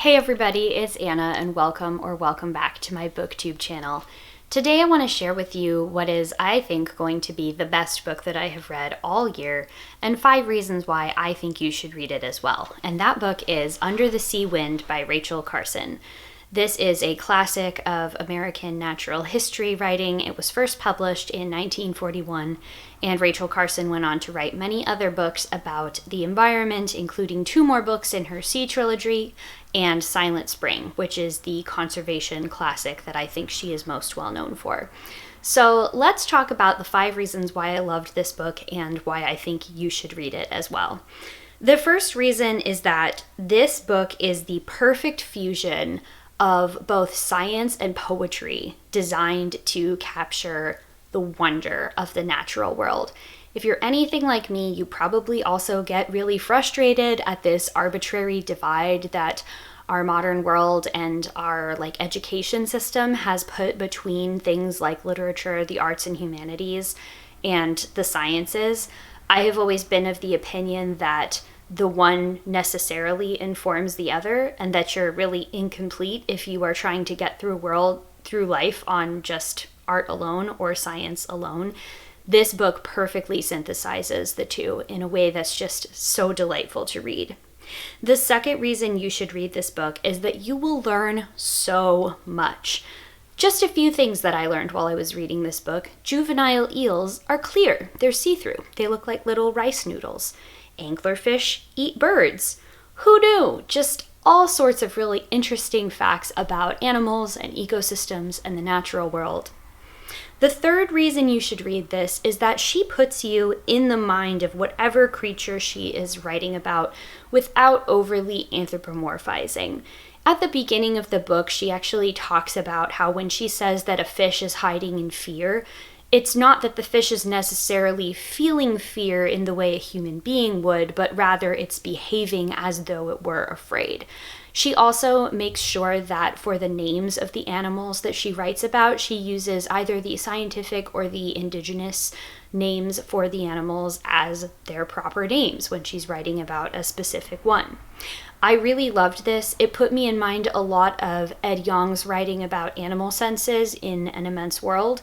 Hey everybody, it's Anna and welcome back to my booktube channel. Today I want to share with you what is, I think, going to be the best book that I have read all year and 5 reasons why I think you should read it as well. And that book is Under the Sea Wind by Rachel Carson. This is a classic of American natural history writing. It was first published in 1941, and Rachel Carson went on to write many other books about the environment, including 2 more books in her Sea Trilogy and Silent Spring, which is the conservation classic that I think she is most well known for. So let's talk about the 5 reasons why I loved this book and why I think you should read it as well. The first reason is that this book is the perfect fusion of both science and poetry designed to capture the wonder of the natural world. If you're anything like me, you probably also get really frustrated at this arbitrary divide that our modern world and our education system has put between things like literature, the arts and humanities, and the sciences. I have always been of the opinion that the one necessarily informs the other, and that you're really incomplete if you are trying to get through life on just art alone or science alone. This book perfectly synthesizes the two in a way that's just so delightful to read. The second reason you should read this book is that you will learn so much. Just a few things that I learned while I was reading this book. Juvenile eels are clear. They're see-through. They look like little rice noodles. Anglerfish eat birds. Who knew? Just all sorts of really interesting facts about animals and ecosystems and the natural world. The third reason you should read this is that she puts you in the mind of whatever creature she is writing about without overly anthropomorphizing. At the beginning of the book, she actually talks about how when she says that a fish is hiding in fear, it's not that the fish is necessarily feeling fear in the way a human being would, but rather it's behaving as though it were afraid. She also makes sure that for the names of the animals that she writes about, she uses either the scientific or the indigenous names for the animals as their proper names when she's writing about a specific one. I really loved this. It put me in mind a lot of Ed Yong's writing about animal senses in An Immense World,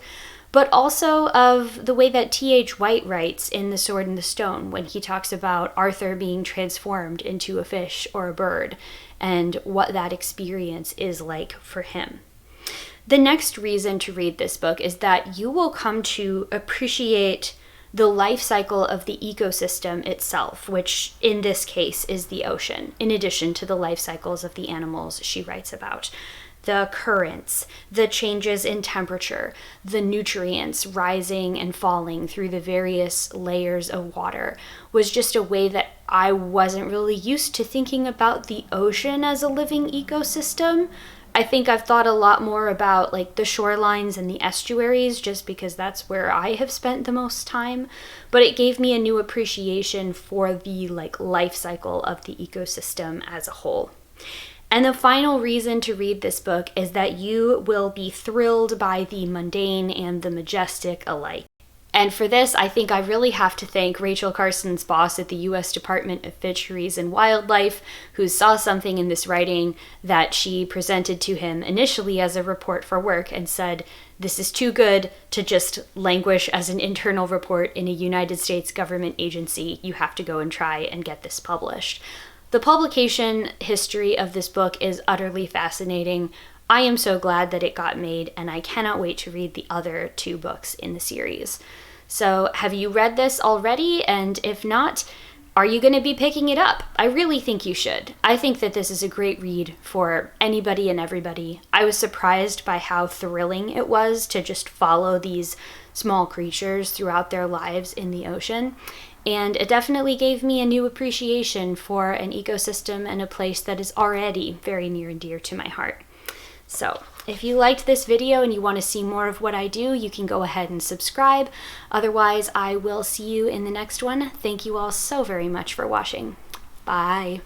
but also of the way that T.H. White writes in The Sword and the Stone when he talks about Arthur being transformed into a fish or a bird and what that experience is like for him. The next reason to read this book is that you will come to appreciate the life cycle of the ecosystem itself, which in this case is the ocean, in addition to the life cycles of the animals she writes about. The currents, the changes in temperature, the nutrients rising and falling through the various layers of water was just a way that I wasn't really used to thinking about the ocean as a living ecosystem. I think I've thought a lot more about the shorelines and the estuaries just because that's where I have spent the most time, but it gave me a new appreciation for the life cycle of the ecosystem as a whole. And the final reason to read this book is that you will be thrilled by the mundane and the majestic alike. And for this, I think I really have to thank Rachel Carson's boss at the U.S. Department of Fisheries and Wildlife, who saw something in this writing that she presented to him initially as a report for work and said, "This is too good to just languish as an internal report in a United States government agency. You have to go and try and get this published." The publication history of this book is utterly fascinating. I am so glad that it got made, and I cannot wait to read the other 2 books in the series. So, have you read this already? And if not, are you going to be picking it up? I really think you should. I think that this is a great read for anybody and everybody. I was surprised by how thrilling it was to just follow these small creatures throughout their lives in the ocean. And it definitely gave me a new appreciation for an ecosystem and a place that is already very near and dear to my heart. So, if you liked this video and you want to see more of what I do, you can go ahead and subscribe. Otherwise, I will see you in the next one. Thank you all so very much for watching. Bye.